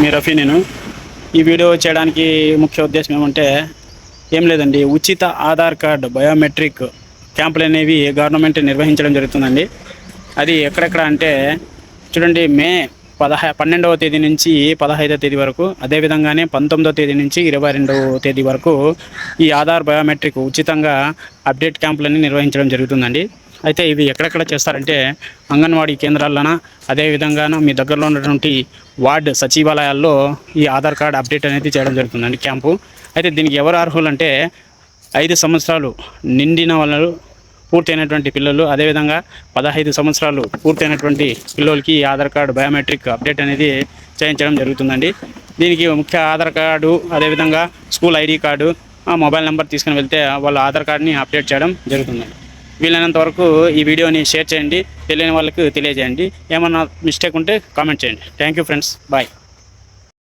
మీ రఫీ. నేను ఈ వీడియో చేయడానికి ముఖ్య ఉద్దేశం ఏమంటే ఏం లేదండి, ఉచిత ఆధార్ కార్డు బయోమెట్రిక్ క్యాంపులు అనేవి గవర్నమెంట్ నిర్వహించడం జరుగుతుందండి. అది ఎక్కడెక్కడ అంటే చూడండి, మే 12వ తేదీ నుంచి 15వ తేదీ వరకు, అదేవిధంగానే 19వ తేదీ నుంచి 22వ తేదీ వరకు ఈ ఆధార్ బయోమెట్రిక్ ఉచితంగా అప్డేట్ క్యాంపులన్నీ నిర్వహించడం జరుగుతుందండి. అయితే ఇవి ఎక్కడెక్కడ చేస్తారంటే అంగన్వాడీ కేంద్రాల్లోన, అదేవిధంగా మీ దగ్గరలో ఉన్నటువంటి వార్డు సచివాలయాల్లో ఈ ఆధార్ కార్డ్ అప్డేట్ అనేది చేయడం జరుగుతుందండి క్యాంపు. అయితే దీనికి ఎవరు అర్హులు అంటే 5 సంవత్సరాలు నిండిన వాళ్ళు, పూర్తయినటువంటి పిల్లలు, అదేవిధంగా 15 సంవత్సరాలు పూర్తయినటువంటి పిల్లలకి ఈ ఆధార్ కార్డు బయోమెట్రిక్ అప్డేట్ అనేది చేయించడం జరుగుతుందండి. దీనికి ముఖ్య ఆధార్ కార్డు, అదేవిధంగా school ID card, mobile number తీసుకుని వెళ్తే వాళ్ళ ఆధార్ కార్డుని అప్డేట్ చేయడం జరుగుతుందండి. వీలైనంత వరకు ఈ వీడియోని షేర్ చేయండి, తెలియని వాళ్ళకి తెలియజేయండి. ఏమన్నా మిస్టేక్ ఉంటే కామెంట్ చేయండి. Thank you friends, bye.